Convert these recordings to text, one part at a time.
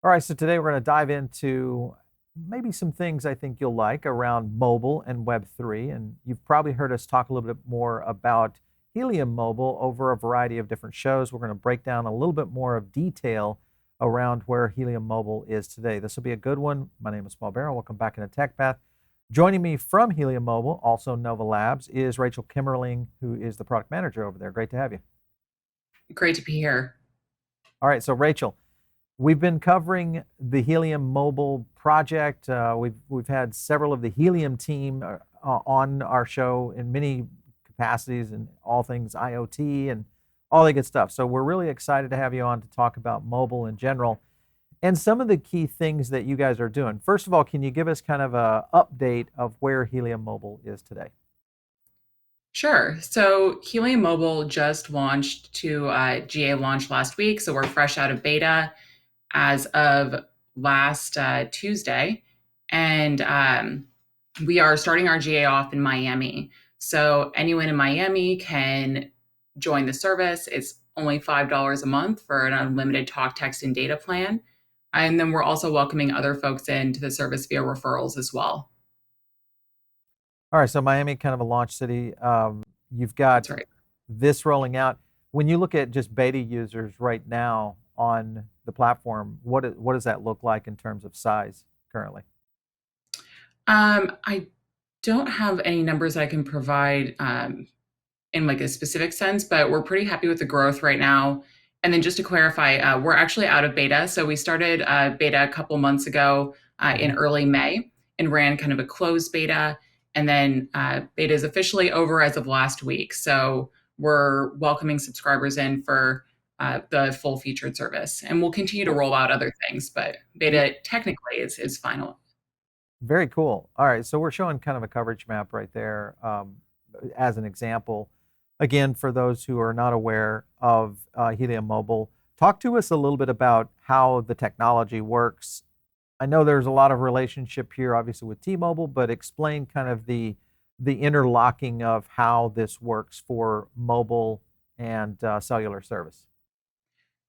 All right, so today we're going to dive into maybe some things I think you'll like around mobile and Web3. And you've probably heard us talk a little bit more about Helium Mobile over a variety of different shows. We're going to break down a little bit more of detail around where Helium Mobile is today. This will be a good one. My name is Paul Barrow. Welcome back into Tech Path. Joining me from Helium Mobile, also Nova Labs, is Rachael Kimmerling, who is the product manager over there. Great to have you. Great to be here. All right, so Rachael, we've been covering the Helium Mobile project. We've had several of the Helium team on our show in many capacities and all things IoT and all that good stuff. So we're really excited to have you on to talk about mobile in general and some of the key things that you guys are doing. First of all, can you give us kind of a update of where Helium Mobile is today? Sure. So Helium Mobile just launched to GA launch last week. So we're fresh out of beta as of last Tuesday. And we are starting our GA off in Miami. So anyone in Miami can join the service. It's only $5 a month for an unlimited talk, text, and data plan. And then we're also welcoming other folks into the service via referrals as well. All right, so Miami, kind of a launch city. You've got That's right. this rolling out. When you look at just beta users right now on the platform, what does that look like in terms of size currently? I don't have any numbers I can provide in like a specific sense, but we're pretty happy with the growth right now. And then just to clarify, we're actually out of beta. So we started beta a couple months ago in Mhm. early May and ran kind of a closed beta. And then beta is officially over as of last week. So we're welcoming subscribers in for the full featured service. And we'll continue to Well, roll out other things, but yeah, beta technically is final. very cool. All right, so we're showing kind of a coverage map right there as an example. Again, for those who are not aware of Helium Mobile, talk to us a little bit about how the technology works. I know there's a lot of relationship here, obviously with T-Mobile, but explain kind of the interlocking of how this works for mobile and cellular service.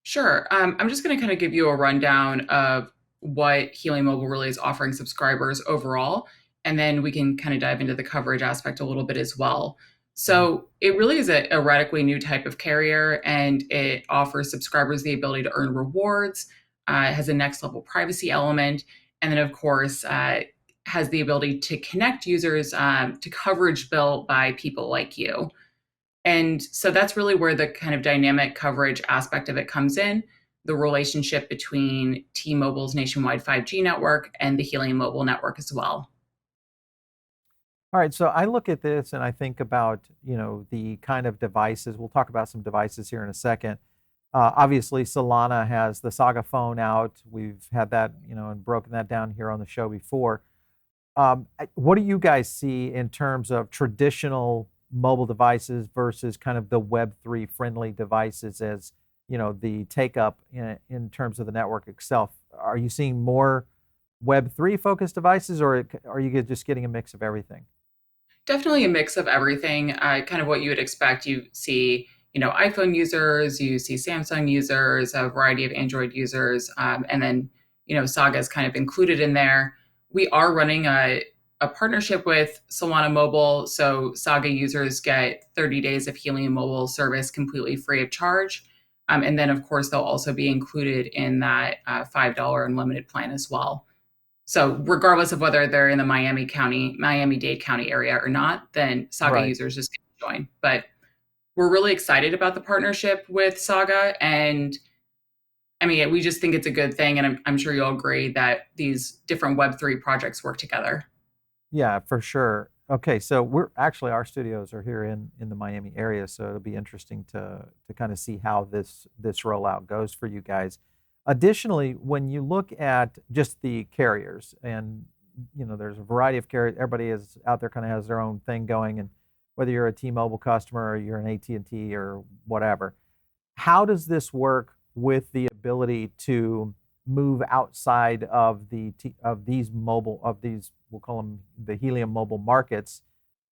Sure. I'm just going to kind of give you a rundown of what Helium Mobile really is offering subscribers overall, and then we can kind of dive into the coverage aspect a little bit as well. Mhm. So it really is a radically new type of carrier, and it offers subscribers the ability to earn rewards. It has a next level privacy element, and then of course has the ability to connect users to coverage built by people like you. And so that's really where the kind of dynamic coverage aspect of it comes in, the relationship between T-Mobile's nationwide 5G network and the Helium Mobile network as well. All right, so I look at this and I think about, the kind of devices. We'll talk about some devices here in a second. Obviously, Solana has the Saga phone out. We've had that, and broken that down here on the show before. What do you guys see in terms of traditional mobile devices versus kind of the Web3 friendly devices as, the take up in terms of the network itself? Are you seeing more Web3 focused devices, or are you just getting a mix of everything? Definitely a mix of everything, kind of what you would expect. You see, iPhone users, you see Samsung users, a variety of Android users, and then, Saga is kind of included in there. We are running a partnership with Solana Mobile, so Saga users get 30 days of Helium Mobile service completely free of charge. And then, of course, they'll also be included in that $5 unlimited plan as well. So regardless of whether they're in the Miami-Dade County area or not, then Saga Right. users just can join. But we're really excited about the partnership with Saga. And I mean, we just think it's a good thing. And I'm sure you'll agree that these different Web3 projects work together. Yeah, for sure. Okay, so we're actually our studios are here in the Miami area, so it'll be interesting to kind of see how this rollout goes for you guys. Additionally, when you look at just the carriers, and there's a variety of carriers. Everybody is out there, kind of has their own thing going, and whether you're a T-Mobile customer or you're an AT&T or whatever, how does this work with the ability to move outside of of these mobile of these, we'll call them the Helium Mobile markets?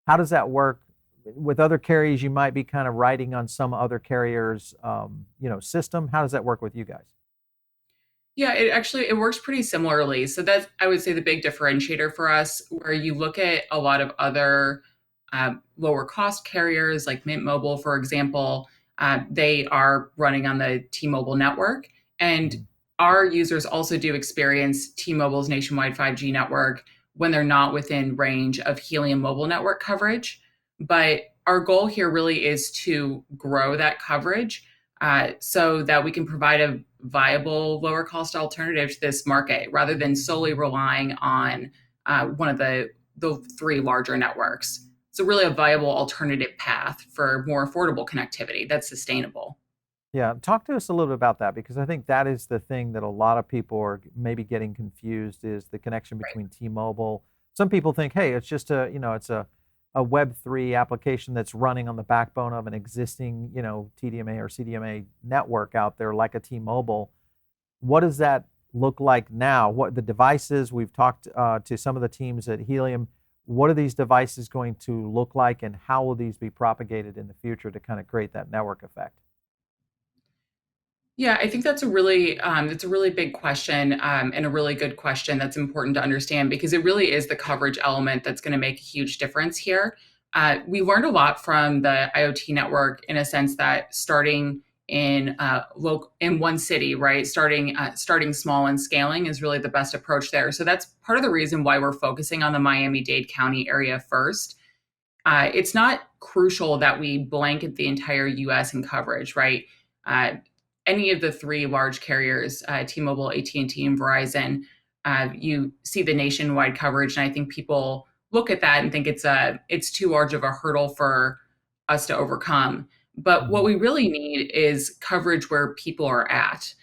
How does that work with other carriers? You might be kind of riding on some other carriers, system. How does that work with you guys? Yeah, it works pretty similarly. So that's, I would say, the big differentiator for us, where you look at a lot of other lower cost carriers like Mint Mobile, for example. They are running on the T-Mobile network, and Mhm. our users also do experience T-Mobile's nationwide 5G network when they're not within range of Helium Mobile network coverage. But our goal here really is to grow that coverage, so that we can provide a viable lower cost alternative to this market rather than solely relying on one of the three larger networks. So really a viable alternative path for more affordable connectivity that's sustainable. Yeah, talk to us a little bit about that because I think that is the thing that a lot of people are maybe getting confused is the connection Right. between T-Mobile. Some people think, hey, it's just it's a Web3 application that's running on the backbone of an existing, TDMA or CDMA network out there like a T-Mobile. What does that look like now? What the devices we've talked to some of the teams at Helium. What are these devices going to look like, and how will these be propagated in the future to kind of create that network effect? Yeah, I think that's a really big question, and a really good question that's important to understand because it really is the coverage element that's going to make a huge difference here. We learned a lot from the IoT network in a sense that starting in one city, right? Starting small and scaling is really the best approach there. So that's part of the reason why we're focusing on the Miami-Dade County area first. It's not crucial that we blanket the entire US in coverage, right? Uh, any of the three large carriers, T-Mobile, AT&T, and Verizon, you see the nationwide coverage, and I think people look at that and think it's too large of a hurdle for us to overcome. But what Mhm. we really need is coverage where people are at.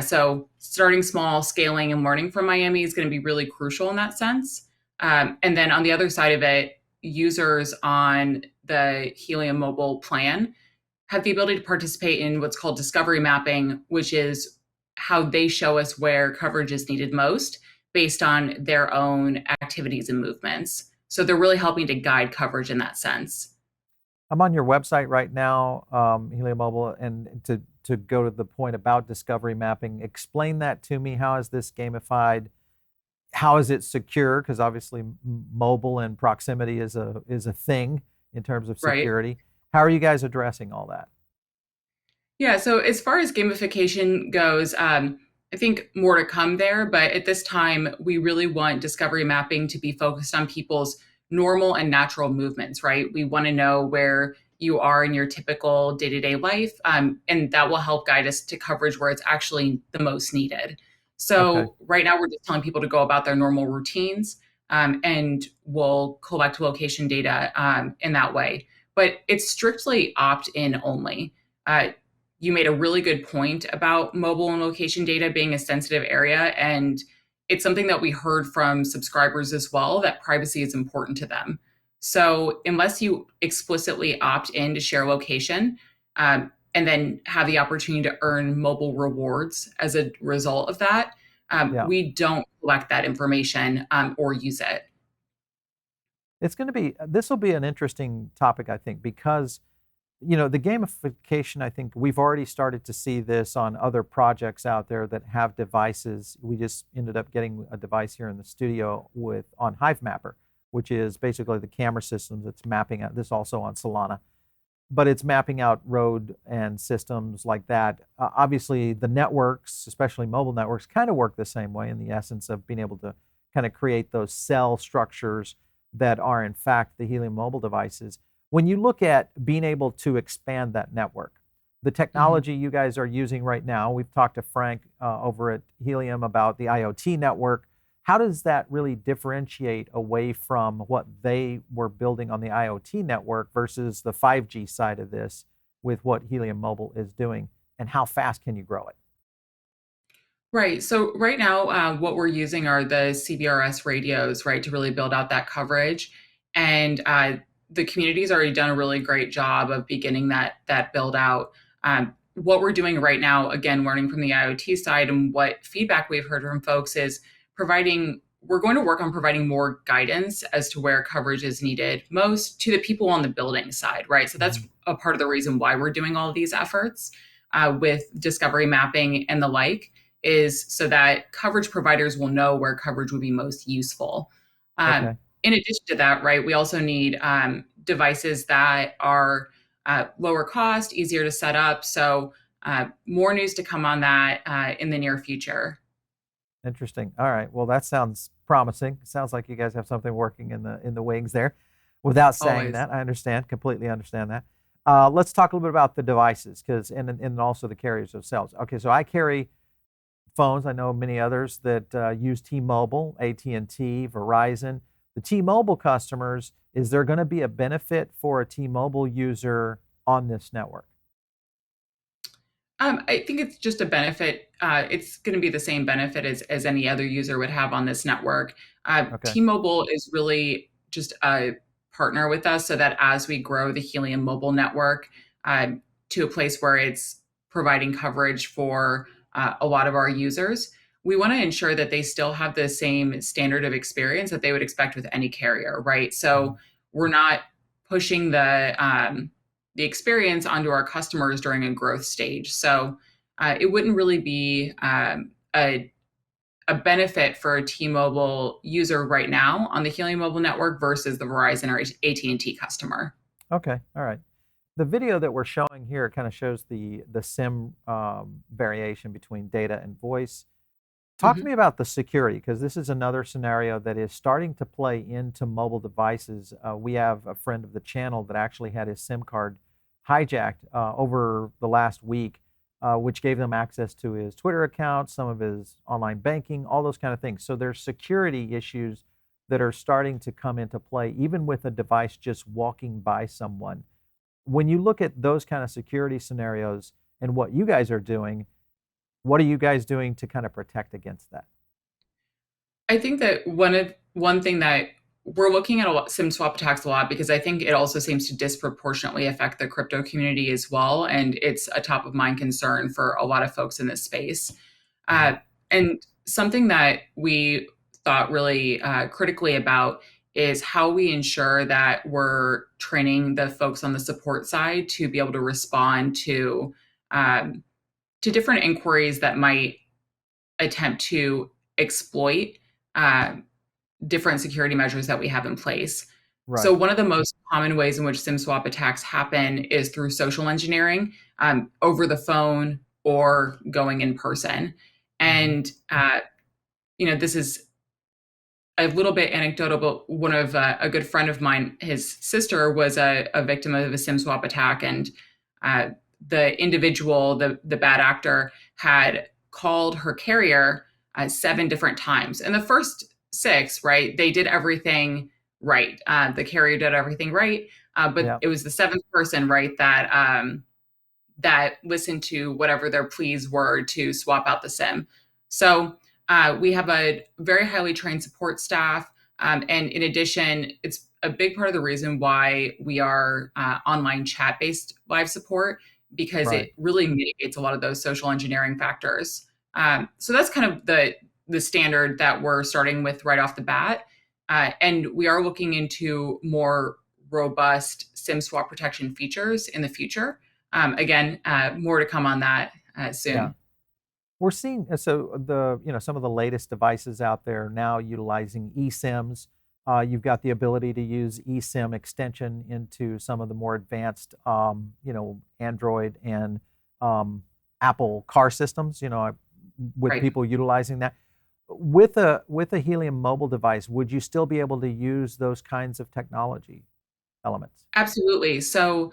So starting small, scaling, and learning from Miami is going to be really crucial in that sense. And then on the other side of it, users on the Helium Mobile plan have the ability to participate in what's called discovery mapping, which is how they show us where coverage is needed most based on their own activities and movements. So they're really helping to guide coverage in that sense. I'm on your website right now, Helium Mobile, and to go to the point about discovery mapping, explain that to me. How is this gamified? How is it secure? Because obviously, mobile and proximity is a thing in terms of Right. security. How are you guys addressing all that? Yeah, so as far as gamification goes, I think more to come there. But at this time, we really want discovery mapping to be focused on people's normal and natural movements, right? We want to know where you are in your typical day to day life, and that will help guide us to coverage where it's actually the most needed. Okay. So, right now, we're just telling people to go about their normal routines, and we'll collect location data in that way. But it's strictly opt in only. You made a really good point about mobile and location data being a sensitive area. And it's something that we heard from subscribers as well, that privacy is important to them. So unless you explicitly opt in to share location, and then have the opportunity to earn mobile rewards as a result of that, Yeah. we don't collect that information, or use it. This will be an interesting topic, I think, because the gamification, I think we've already started to see this on other projects out there that have devices. We just ended up getting a device here in the studio with on Hive Mapper, which is basically the camera systems that's mapping out this also on Solana, but it's mapping out road and systems like that. Obviously, the networks, especially mobile networks, kind of work the same way in the essence of being able to kind of create those cell structures that are, in fact, the Helium mobile devices. When you look at being able to expand that network, the Mhm. technology you guys are using right now, we've talked to Frank over at Helium about the IoT network. How does that really differentiate away from what they were building on the IoT network versus the 5G side of this with what Helium Mobile is doing? And how fast can you grow it? Right. So right now, what we're using are the CBRS radios, right, to really build out that coverage. And the community's already done a really great job of beginning that build out. What we're doing right now, again, learning from the IoT side and what feedback we've heard from folks is providing. We're going to work on providing more guidance as to where coverage is needed most to the people on the building side, right? So that's Mhm. a part of the reason why we're doing all of these efforts with discovery mapping and the like, is so that coverage providers will know where coverage would be most useful. Um, Okay. in addition to that, right, we also need devices that are lower cost, easier to set up. So more news to come on that in the near future. Interesting. All right. Well, that sounds promising. Sounds like you guys have something working in the wings there. Without saying Always. that, I understand, completely understand that. Let's talk a little bit about the devices, because and also the carriers themselves. Okay, so I carry phones. I know many others that use T-Mobile, AT&T, Verizon. The T-Mobile customers, is there going to be a benefit for a T-Mobile user on this network? I think it's just a benefit. It's going to be the same benefit as any other user would have on this network. Okay. T-Mobile is really just a partner with us so that as we grow the Helium Mobile network uh, to a place where it's providing coverage for a lot of our users, we want to ensure that they still have the same standard of experience that they would expect with any carrier, right? So Mhm. we're not pushing the experience onto our customers during a growth stage. So it wouldn't really be a benefit for a T-Mobile user right now on the Helium Mobile network versus the Verizon or AT&T customer. Okay. All right. The video that we're showing here kind of shows the SIM variation between data and voice. Talk to me Mhm. about the security, because this is another scenario that is starting to play into mobile devices. We have a friend of the channel that actually had his SIM card hijacked over the last week, which gave them access to his Twitter account, some of his online banking, all those kind of things. So there's security issues that are starting to come into play, even with a device just walking by someone. When you look at those kind of security scenarios and what you guys are doing, what are you guys doing to kind of protect against that? I think that one thing that we're looking at a lot, SIM swap attacks a lot because I think it also seems to disproportionately affect the crypto community as well, and it's a top of mind concern for a lot of folks in this space. Mhm. Uh, and something that we thought really critically about is how we ensure that we're training the folks on the support side to be able to respond um, to different inquiries that might attempt to exploit uh, different security measures that we have in place. So, Right. one of the most common ways in which SIM swap attacks happen is through social engineering, over the phone or going in person. Mhm. And, this is a little bit anecdotal, but one of a good friend of mine, his sister was a victim of a SIM swap attack, and uh, the individual, the bad actor, had called her carrier 7 different times. And the first six, right, they did everything right. The carrier did everything right, but Yeah. it was the seventh person, right, that listened to whatever their pleas were to swap out the SIM. So we have a very highly trained support staff. And in addition, it's a big part of the reason why we are online chat based live support because Right. it really mitigates a lot of those social engineering factors. So that's kind of the standard that we're starting with right off the bat. And we are looking into more robust SIM swap protection features in the future. Again, more to come on that Yeah. soon. We're seeing so the some of the latest devices out there now utilizing eSIMs. You've got the ability to use eSIM extension into some of the more advanced, Android and um, Apple car systems. With Right. people utilizing that. With a Helium mobile device, would you still be able to use those kinds of technology elements? Absolutely. So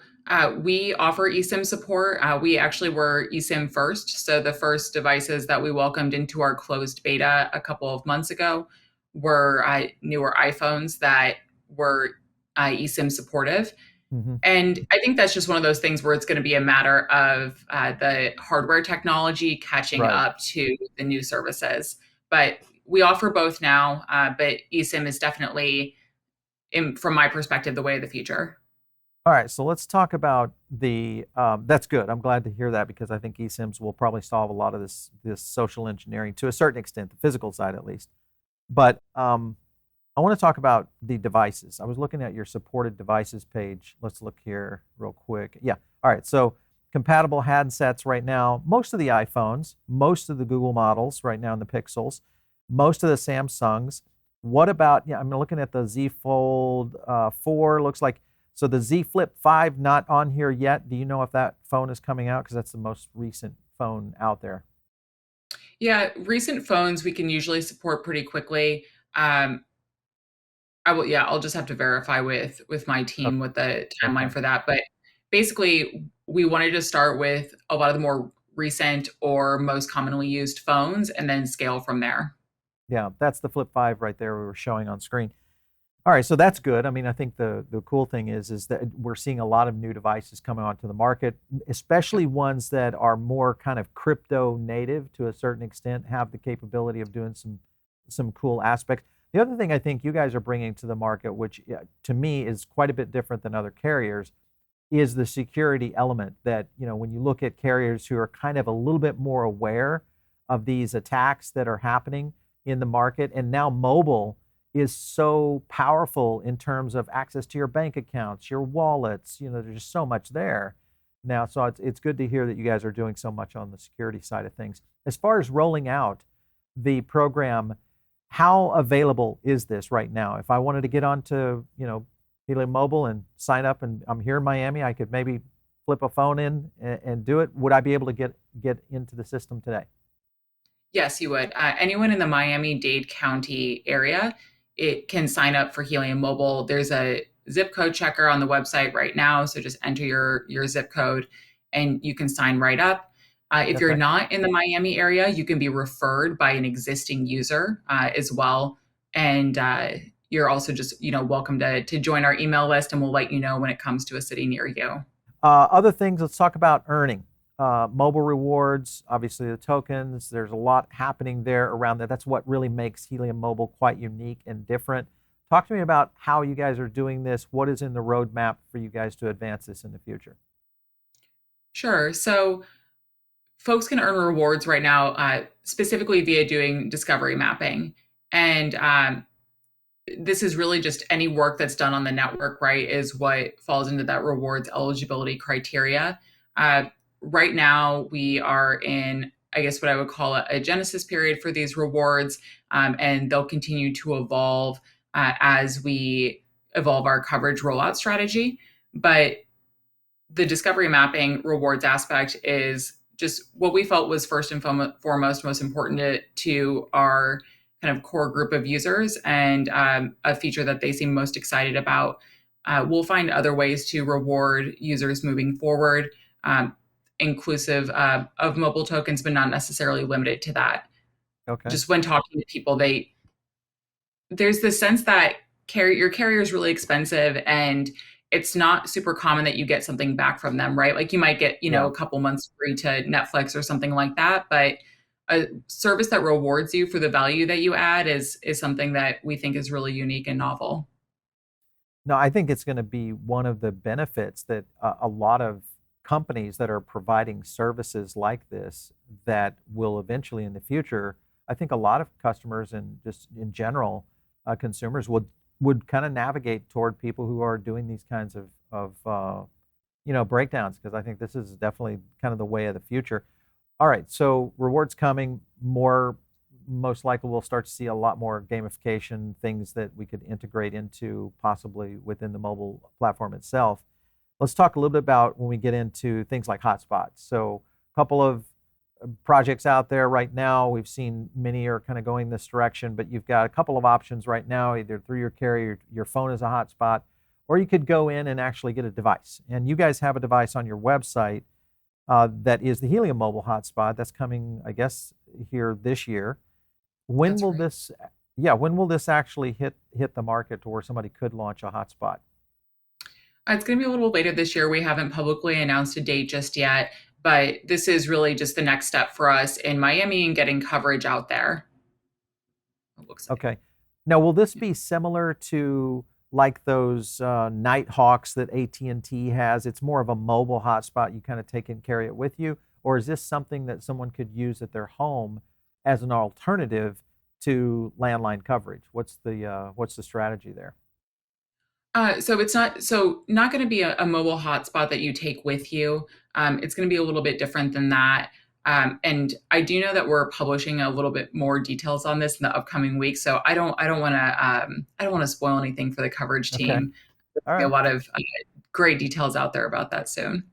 we offer eSIM support. We actually were eSIM first. So the first devices that we welcomed into our closed beta a couple of months ago were newer iPhones that were eSIM supportive. Hmm. And I think that's just one of those things where it's going to be a matter of the hardware technology catching Right. up to the new services. But we offer both now, but eSIM is definitely, from my perspective, the way of the future. All right, so let's talk about the. That's good. I'm glad to hear that, because I think eSIMs will probably solve a lot of this social engineering to a certain extent, the physical side at least. But I want to talk about the devices. I was looking at your supported devices page. Let's look here real quick. Yeah. All right. So compatible handsets right now, most of the iPhones, most of the Google models right now in the Pixels, most of the Samsungs. What about, yeah, I'm looking at the Z Fold 4, looks like, so the Z Flip 5 not on here yet. Do you know if that phone is coming out? Because that's the most recent phone out there. Yeah, recent phones we can usually support pretty quickly. Um, I will, yeah, I'll just have to verify with my team what the timeline Okay. for that. But basically, we wanted to start with a lot of the more recent or most commonly used phones and then scale from there. Yeah, that's the Flip 5 right there we were showing on screen. All right, so that's good. I mean, I think the cool thing is that we're seeing a lot of new devices coming onto the market, especially ones that are more kind of crypto native to a certain extent, have the capability of doing some cool aspects. The other thing I think you guys are bringing to the market, which to me is quite a bit different than other carriers, is the security element that, when you look at carriers who are kind of a little bit more aware of these attacks that are happening in the market, and now mobile is so powerful in terms of access to your bank accounts, your wallets, there's just so much there now. So it's good to hear that you guys are doing so much on the security side of things. As far as rolling out the program, how available is this right now? If I wanted to get onto, Helium Mobile and sign up, and I'm here in Miami, I could maybe flip a phone in and do it. Would I be able to get into the system today? Yes, you would. Anyone in the Miami-Dade County area, it can sign up for Helium Mobile. There's a zip code checker on the website right now, so just enter your zip code, and you can sign right up. If you're Okay. not in the Miami area, you can be referred by an existing user as well, and you're also just welcome to join our email list, and we'll let you know when it comes to a city near you. Other things, let's talk about earning. Mobile rewards, obviously the tokens, there's a lot happening there around that. That's what really makes Helium Mobile quite unique and different. Talk to me about how you guys are doing this. What is in the roadmap for you guys to advance this in the future? Sure. So folks can earn rewards right now, specifically via doing discovery mapping. And this is really just any work that's done on the network, right, is what falls into that rewards eligibility criteria. Uh, right now, we are in, I guess, what I would call a genesis period for these rewards, and they'll continue to evolve as we evolve our coverage rollout strategy. But the discovery mapping rewards aspect is just what we felt was first and foremost most important to our kind of core group of users, and a feature that they seem most excited about. We'll find other ways to reward users moving forward, inclusive of mobile tokens, but not necessarily limited to that. Okay. Just when talking to people, there's this sense that your carrier is really expensive, and it's not super common that you get something back from them, right? Like you might get, Yeah. a couple months free to Netflix or something like that, but a service that rewards you for the value that you add is something that we think is really unique and novel. No, I think it's going to be one of the benefits that a lot of companies that are providing services like this that will eventually in the future, I think a lot of customers and just in general, consumers would kind of navigate toward people who are doing these kinds of breakdowns, because I think this is definitely kind of the way of the future. All right, so rewards coming more, most likely we'll start to see a lot more gamification, things that we could integrate into possibly within the mobile platform itself. Let's talk a little bit about when we get into things like hotspots. So a couple of projects out there right now. We've seen many are kind of going this direction, but you've got a couple of options right now, either through your carrier, your phone is a hotspot, or you could go in and actually get a device. And you guys have a device on your website that is the Helium Mobile hotspot that's coming, I guess, here this year. When That's will right. this, yeah, when will this actually hit the market to where somebody could launch a hotspot? It's going to be a little later this year. We haven't publicly announced a date just yet, but this is really just the next step for us in Miami and getting coverage out there. It looks like. Okay. Now, will this be similar to like those Nighthawks that AT&T has? It's more of a mobile hotspot. You kind of take and carry it with you, or is this something that someone could use at their home as an alternative to landline coverage? What's the strategy there? So it's not going to be a mobile hotspot that you take with you. It's going to be a little bit different than that. And I do know that we're publishing a little bit more details on this in the upcoming week. So I don't want to spoil anything for the coverage Okay. team. All There'll be a right. lot of great details out there about that soon.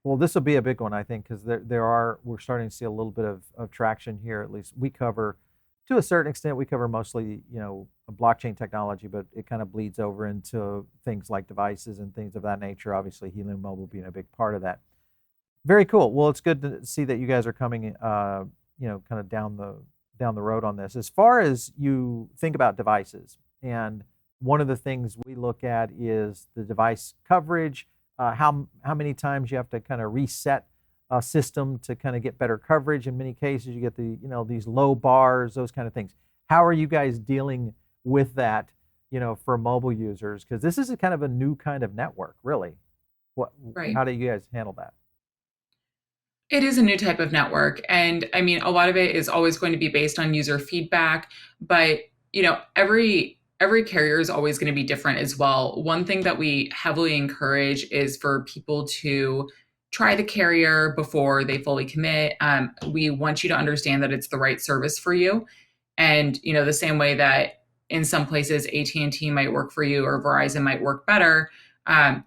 Well, this will be a big one, I think, because we're starting to see a little bit of traction here. At least we cover, to a certain extent, we cover mostly, blockchain technology, but it kind of bleeds over into things like devices and things of that nature. Obviously, Helium Mobile being a big part of that. Very cool. Well, it's good to see that you guys are coming, kind of down the road on this. As far as you think about devices, and one of the things we look at is the device coverage. How many times you have to kind of reset a system to kind of get better coverage. In many cases, you get these low bars, those kind of things. How are you guys dealing with that, for mobile users? Because this is a kind of a new kind of network, really. What? Right. How do you guys handle that? It is a new type of network. And I mean, a lot of it is always going to be based on user feedback, but every carrier is always going to be different as well. One thing that we heavily encourage is for people to try the carrier before they fully commit. We want you to understand that it's the right service for you. And the same way that in some places AT&T might work for you or Verizon might work better,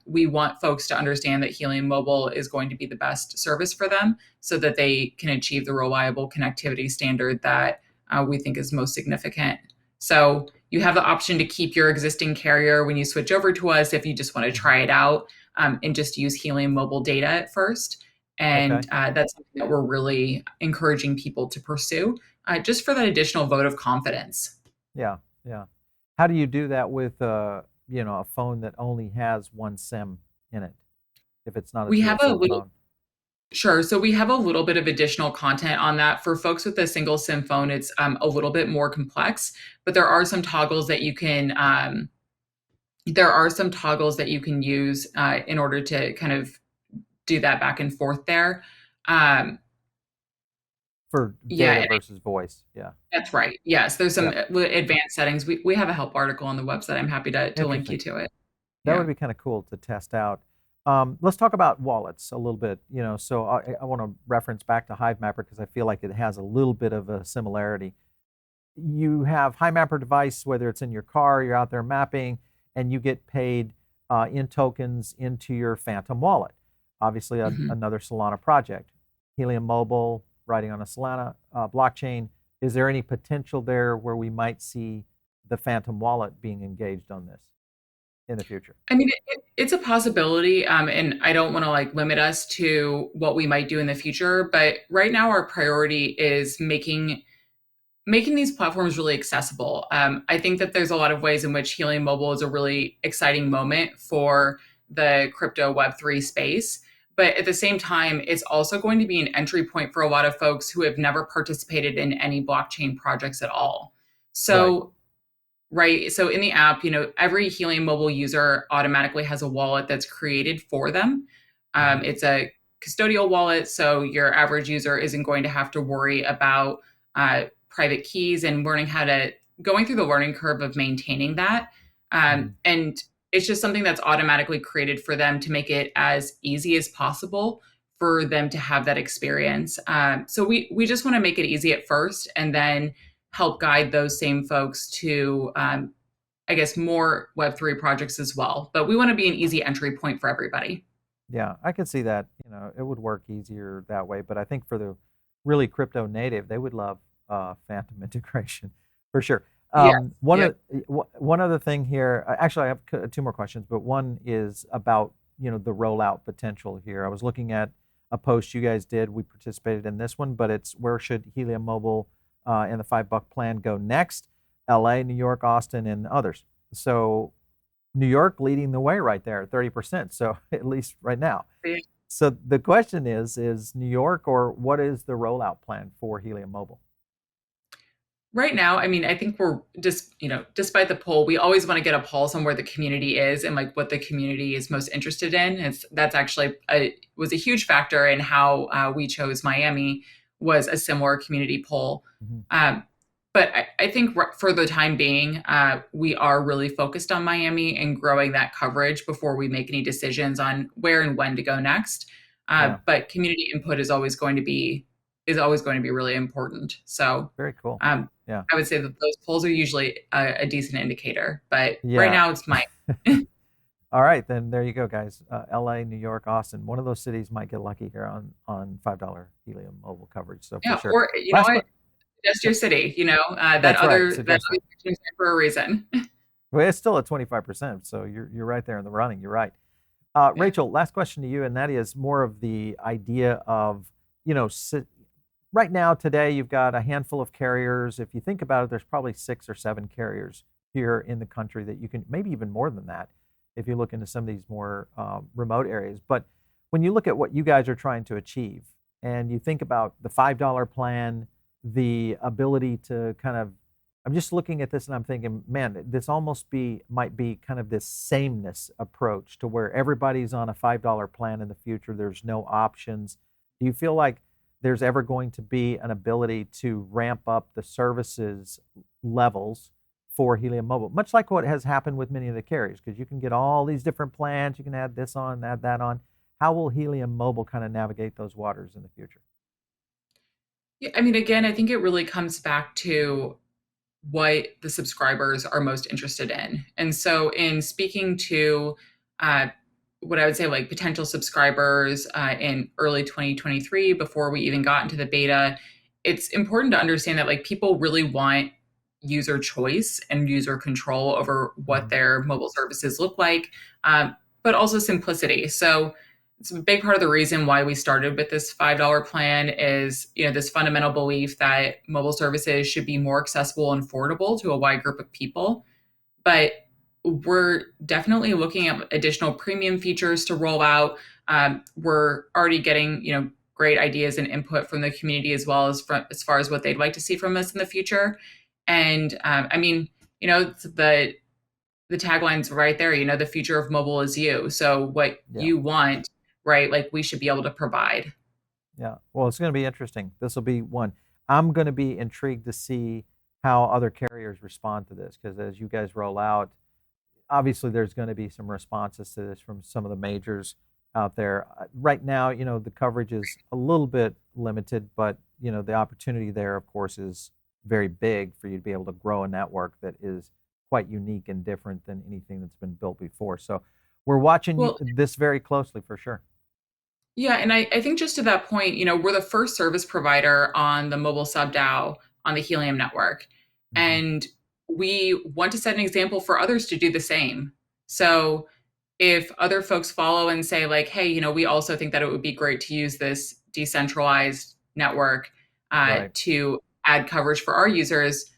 we want folks to understand that Helium Mobile is going to be the best service for them so that they can achieve the reliable connectivity standard that we think is most significant. So you have the option to keep your existing carrier when you switch over to us if you just want to try it out, and just use Helium Mobile data at first. And Okay. that's something that we're really encouraging people to pursue, just for that additional vote of confidence. Yeah. Yeah. How do you do that with a phone that only has one SIM in it, if it's not a We dual have a SIM little phone? Sure. So we have a little bit of additional content on that. For folks with a single SIM phone, it's a little bit more complex, but there are some toggles that you can use in order to kind of do that back and forth there. Um, For yeah, data and versus voice. Yeah. that's right. Yes, there's some Yeah. advanced settings. We have a help article on the website. I'm happy to link you Interesting. to it. That would Yeah. be kind of cool to test out. Let's talk about wallets a little bit. So I want to reference back to HiveMapper because I feel like it has a little bit of a similarity. You have HiveMapper device, whether it's in your car, you're out there mapping, and you get paid in tokens into your Phantom wallet. Obviously, Mhm. another Solana project. Helium Mobile, riding on a Solana blockchain. Is there any potential there where we might see the Phantom wallet being engaged on this in the future? I mean, it's a possibility, and I don't want to like limit us to what we might do in the future. But right now, our priority is making these platforms really accessible. I think that there's a lot of ways in which Helium Mobile is a really exciting moment for the crypto Web3 space. But at the same time, it's also going to be an entry point for a lot of folks who have never participated in any blockchain projects at all. Right. So right. So in the app, every Helium mobile user automatically has a wallet that's created for them. Hmm. It's a custodial wallet, so your average user isn't going to have to worry about private keys and learning how to going through the learning curve of maintaining that. Hmm. And it's just something that's automatically created for them to make it as easy as possible for them to have that experience. So we just want to make it easy at first, and then help guide those same folks to, I guess, more Web3 projects as well. But we want to be an easy entry point for everybody. Yeah, I can see that. It would work easier that way. But I think for the really crypto native, they would love Phantom integration for sure. Yes. One Yep. of one other thing here. Actually, I have two more questions, but one is about the rollout potential here. I was looking at a post you guys did. We participated in this one, but it's where should Helium Mobile and the $5 plan go next? L.A., New York, Austin, and others. So New York leading the way right there at 30%. So at least right now. So the question is New York, or what is the rollout plan for Helium Mobile? Right now, I mean, I think we're just, despite the poll, we always want to get a pulse on where the community is and like what the community is most interested in. That's actually was a huge factor in how we chose Miami, was a similar community poll. Hmm. Um, But I think for the time being, we are really focused on Miami and growing that coverage before we make any decisions on where and when to go next. Yeah, But community input is always going to be really important. So very cool. um, Yeah, I would say that those polls are usually a decent indicator. But right yeah. now, it's Miami. All right, then there you go, guys. LA, New York, Austin. One of those cities might get lucky here on $5 Helium Mobile coverage. So for Yeah, sure. or you know Last what? but Just yep, your city. That that's right. other Suggest it. section's there for a reason. Well, it's still at 25%, so you're right there in the running. You're right. Yeah. Rachel, last question to you, and that is more of the idea of, you know, right now, today, you've got a handful of carriers. If you think about it, there's probably 6 or 7 carriers here in the country that you can, maybe even more than that, if you look into some of these more remote areas. But when you look at what you guys are trying to achieve, and you think about the $5 plan, the ability to kind of, I'm just looking at this and I'm thinking, man, this almost might be kind of this sameness approach to where everybody's on a $5 plan in the future. There's no options. Do you feel like there's ever going to be an ability to ramp up the services levels for Helium Mobile, much like what has happened with many of the carriers? Because you can get all these different plans, you can add this on, add that on. How will Helium Mobile kind of navigate those waters in the future? Yeah, I mean, again, I think it really comes back to what the subscribers are most interested in. And so, in speaking to uh, what I would say, like potential subscribers in early 2023, before we even got into the beta, it's important to understand that like people really want user choice and user control over what Mhm. their mobile services look like, but also simplicity. So it's a big part of the reason why we started with this $5 plan is, this fundamental belief that mobile services should be more accessible and affordable to a wide group of people. But we're definitely looking at additional premium features to roll out. We're already getting, great ideas and input from the community as well as far as what they'd like to see from us in the future. And I mean, the tagline's right there. The future of mobile is you. So what Yeah. you want, right? Like we should be able to provide. Yeah. Well, it's going to be interesting. This will be one. I'm going to be intrigued to see how other carriers respond to this, because as you guys roll out, obviously there's going to be some responses to this from some of the majors out there. Right now, the coverage is a little bit limited, but the opportunity there, of course, is very big for you to be able to grow a network that is quite unique and different than anything that's been built before. So we're watching Well, this very closely for sure. yeah, and I think just to that point, we're the first service provider on the mobile sub DAO on the Helium network. Hmm. And we want to set an example for others to do the same. So if other folks follow and say, like, hey, we also think that it would be great to use this decentralized network Right. to add coverage for our users,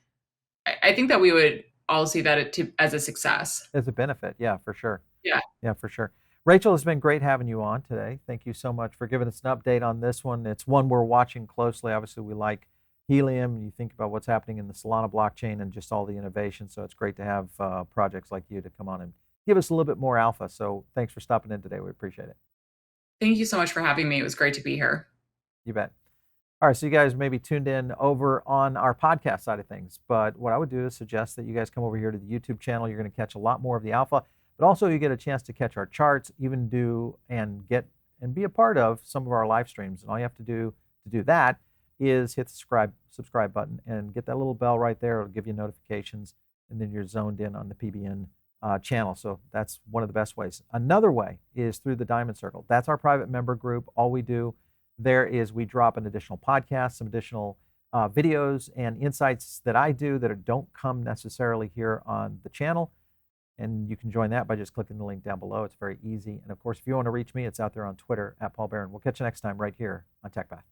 I think that we would all see that as a success. As a benefit. Yeah, for sure. Yeah. Yeah, for sure. Rachel, it's been great having you on today. Thank you so much for giving us an update on this one. It's one we're watching closely. Obviously, we like Helium. You think about what's happening in the Solana blockchain and just all the innovation. So it's great to have projects like you to come on and give us a little bit more alpha. So thanks for stopping in today. We appreciate it. Thank you so much for having me. It was great to be here. You bet. All right, so you guys may be tuned in over on our podcast side of things, but what I would do is suggest that you guys come over here to the YouTube channel. You're going to catch a lot more of the alpha, but also you get a chance to catch our charts, even do and get and be a part of some of our live streams. And all you have to do that is hit the subscribe button and get that little bell right there. It'll give you notifications, and then you're zoned in on the PBN channel. So that's one of the best ways. Another way is through the Diamond Circle. That's our private member group. All we do there is we drop an additional podcast, some additional videos and insights that I do that don't come necessarily here on the channel. And you can join that by just clicking the link down below. It's very easy. And of course, if you want to reach me, it's out there on Twitter at Paul Barron. We'll catch you next time right here on TechPath.